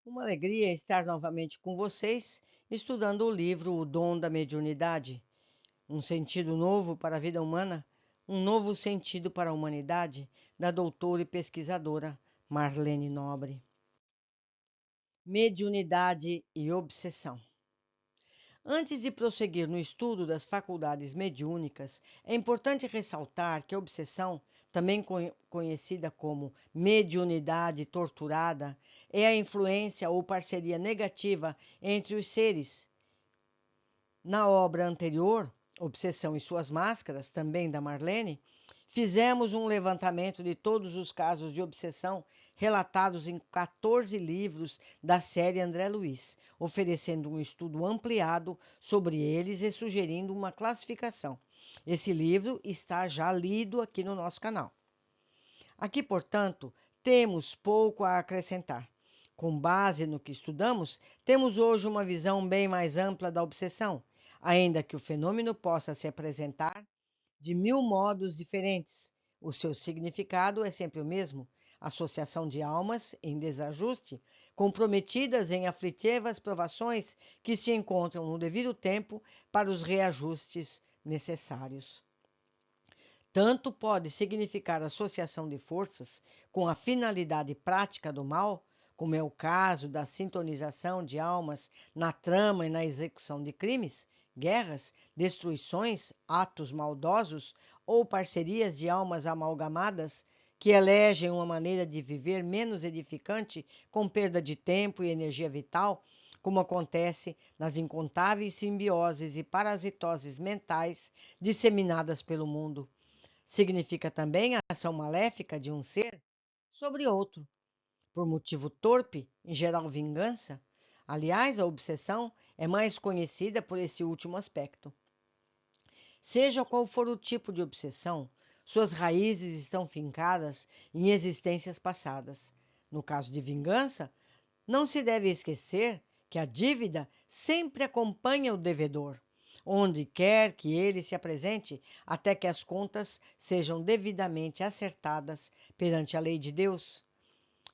Uma alegria estar novamente com vocês, estudando o livro O Dom da Mediunidade, um sentido novo para a vida humana, um novo sentido para a humanidade, da doutora e pesquisadora Marlene Nobre. Mediunidade e obsessão. Antes de prosseguir no estudo das faculdades mediúnicas, é importante ressaltar que a obsessão, também conhecida como mediunidade torturada, é a influência ou parceria negativa entre os seres. Na obra anterior, Obsessão e Suas Máscaras, também da Marlene, fizemos um levantamento de todos os casos de obsessão relatados em 14 livros da série André Luiz, oferecendo um estudo ampliado sobre eles e sugerindo uma classificação. Esse livro está já lido aqui no nosso canal. Aqui, portanto, temos pouco a acrescentar. Com base no que estudamos, temos hoje uma visão bem mais ampla da obsessão, ainda que o fenômeno possa se apresentar de mil modos diferentes. O seu significado é sempre o mesmo: associação de almas em desajuste, comprometidas em aflitivas provações que se encontram no devido tempo para os reajustes necessários. Tanto pode significar associação de forças com a finalidade prática do mal, como é o caso da sintonização de almas na trama e na execução de crimes, guerras, destruições, atos maldosos ou parcerias de almas amalgamadas que elegem uma maneira de viver menos edificante com perda de tempo e energia vital, como acontece nas incontáveis simbioses e parasitoses mentais disseminadas pelo mundo. Significa também a ação maléfica de um ser sobre outro, por motivo torpe, em geral vingança. Aliás, a obsessão é mais conhecida por esse último aspecto. Seja qual for o tipo de obsessão, suas raízes estão fincadas em existências passadas. No caso de vingança, não se deve esquecer que a dívida sempre acompanha o devedor, onde quer que ele se apresente, até que as contas sejam devidamente acertadas perante a lei de Deus.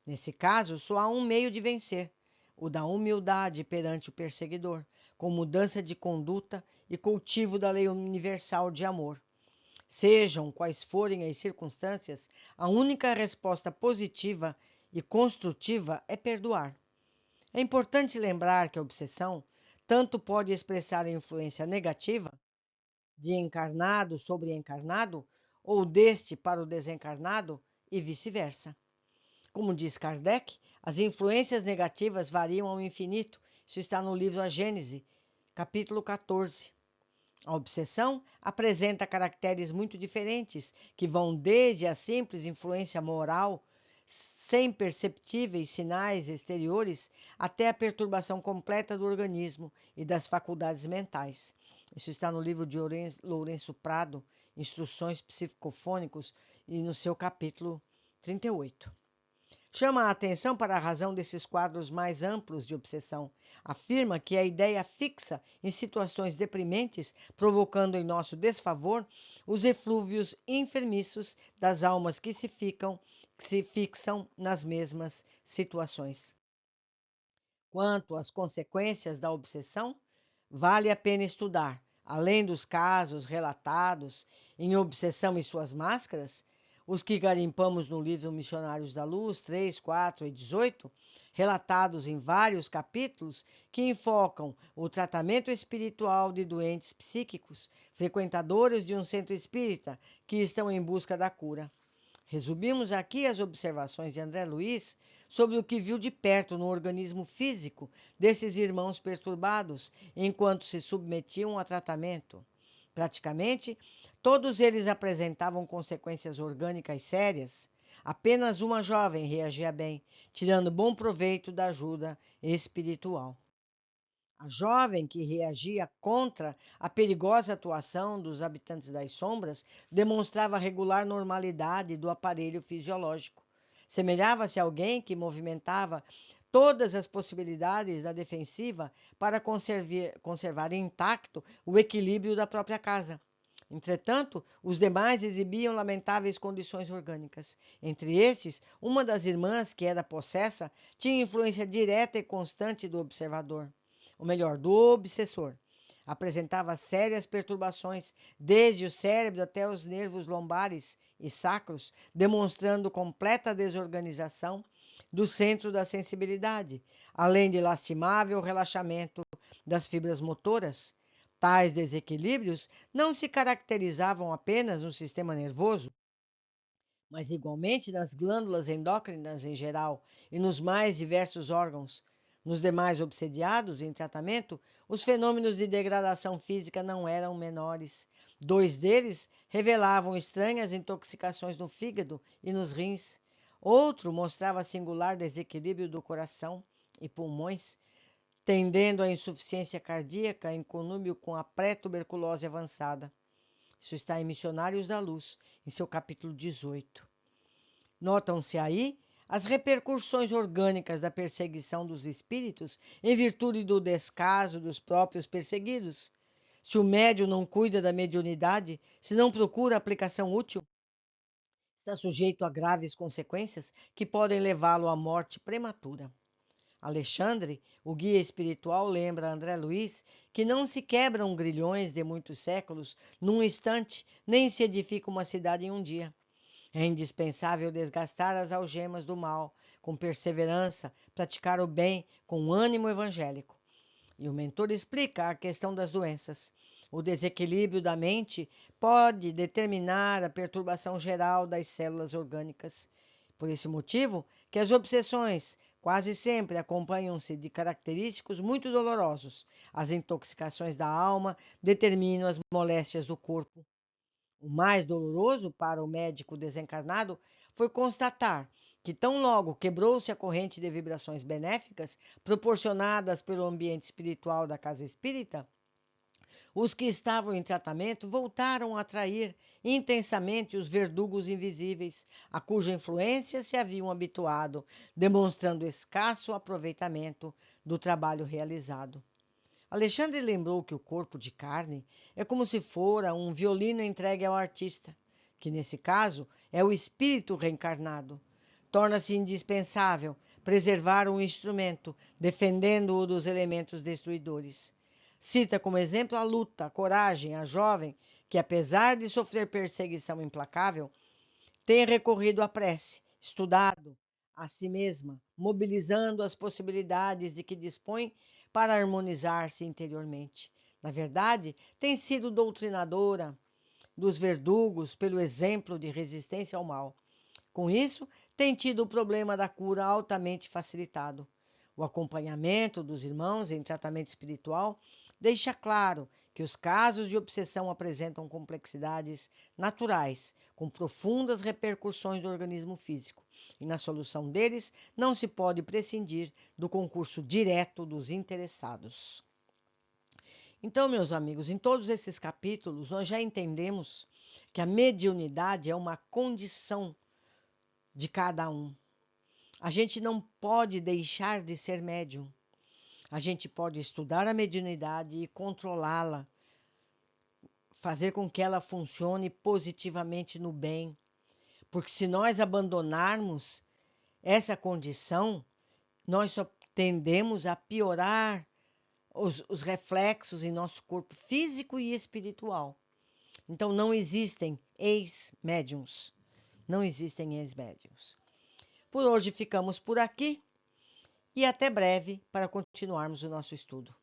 Nesse caso, só há um meio de vencer: o da humildade perante o perseguidor, com mudança de conduta e cultivo da lei universal de amor. Sejam quais forem as circunstâncias, a única resposta positiva e construtiva é perdoar. É importante lembrar que a obsessão tanto pode expressar a influência negativa de encarnado sobre encarnado, ou deste para o desencarnado, e vice-versa. Como diz Kardec, as influências negativas variam ao infinito. Isso está no livro A Gênese, capítulo 14. A obsessão apresenta caracteres muito diferentes, que vão desde a simples influência moral, sem perceptíveis sinais exteriores, até a perturbação completa do organismo e das faculdades mentais. Isso está no livro de Lourenço Prado, Instruções Psicofônicos, e no seu capítulo 38. Chama a atenção para a razão desses quadros mais amplos de obsessão. Afirma que a ideia fixa em situações deprimentes, provocando em nosso desfavor os eflúvios enfermiços das almas que se fixam nas mesmas situações. Quanto às consequências da obsessão, vale a pena estudar, além dos casos relatados em Obsessão e Suas Máscaras, os que garimpamos no livro Missionários da Luz 3, 4 e 18, relatados em vários capítulos que enfocam o tratamento espiritual de doentes psíquicos, frequentadores de um centro espírita que estão em busca da cura. Resumimos aqui as observações de André Luiz sobre o que viu de perto no organismo físico desses irmãos perturbados enquanto se submetiam a tratamento. Praticamente, todos eles apresentavam consequências orgânicas sérias. Apenas uma jovem reagia bem, tirando bom proveito da ajuda espiritual. A jovem que reagia contra a perigosa atuação dos habitantes das sombras demonstrava regular normalidade do aparelho fisiológico. Semelhava-se a alguém que movimentava todas as possibilidades da defensiva para conservar intacto o equilíbrio da própria casa. Entretanto, os demais exibiam lamentáveis condições orgânicas. Entre esses, uma das irmãs, que era possessa, tinha influência direta e constante do observador, ou melhor, do obsessor. Apresentava sérias perturbações, desde o cérebro até os nervos lombares e sacros, demonstrando completa desorganização do centro da sensibilidade, além de lastimável relaxamento das fibras motoras. Tais desequilíbrios não se caracterizavam apenas no sistema nervoso, mas igualmente nas glândulas endócrinas em geral e nos mais diversos órgãos. Nos demais obsediados em tratamento, os fenômenos de degradação física não eram menores. 2 deles revelavam estranhas intoxicações no fígado e nos rins. Outro mostrava singular desequilíbrio do coração e pulmões, tendendo à insuficiência cardíaca em conúbio com a pré-tuberculose avançada. Isso está em Missionários da Luz, em seu capítulo 18. Notam-se aí as repercussões orgânicas da perseguição dos espíritos em virtude do descaso dos próprios perseguidos. Se o médium não cuida da mediunidade, se não procura aplicação útil, está sujeito a graves consequências que podem levá-lo à morte prematura. Alexandre, o guia espiritual, lembra a André Luiz que não se quebram grilhões de muitos séculos num instante, nem se edifica uma cidade em um dia. É indispensável desgastar as algemas do mal com perseverança, praticar o bem com ânimo evangélico. E o mentor explica a questão das doenças. O desequilíbrio da mente pode determinar a perturbação geral das células orgânicas. Por esse motivo, que as obsessões quase sempre acompanham-se de característicos muito dolorosos. As intoxicações da alma determinam as moléstias do corpo. O mais doloroso para o médico desencarnado foi constatar que, tão logo quebrou-se a corrente de vibrações benéficas proporcionadas pelo ambiente espiritual da casa espírita, os que estavam em tratamento voltaram a atrair intensamente os verdugos invisíveis, a cuja influência se haviam habituado, demonstrando escasso aproveitamento do trabalho realizado. Alexandre lembrou que o corpo de carne é como se fora um violino entregue ao artista, que nesse caso é o espírito reencarnado. Torna-se indispensável preservar um instrumento, defendendo-o dos elementos destruidores. Cita como exemplo a luta, a coragem, a jovem que, apesar de sofrer perseguição implacável, tem recorrido à prece, estudado a si mesma, mobilizando as possibilidades de que dispõe para harmonizar-se interiormente. Na verdade, tem sido doutrinadora dos verdugos pelo exemplo de resistência ao mal. Com isso, tem tido o problema da cura altamente facilitado. O acompanhamento dos irmãos em tratamento espiritual deixa claro que os casos de obsessão apresentam complexidades naturais, com profundas repercussões no organismo físico, e na solução deles não se pode prescindir do concurso direto dos interessados. Então, meus amigos, em todos esses capítulos, nós já entendemos que a mediunidade é uma condição de cada um. A gente não pode deixar de ser médium. A gente pode estudar a mediunidade e controlá-la, fazer com que ela funcione positivamente no bem. Porque se nós abandonarmos essa condição, nós só tendemos a piorar os reflexos em nosso corpo físico e espiritual. Então não existem ex-médiuns. Não existem ex-médiuns. Por hoje ficamos por aqui e até breve para continuarmos o nosso estudo.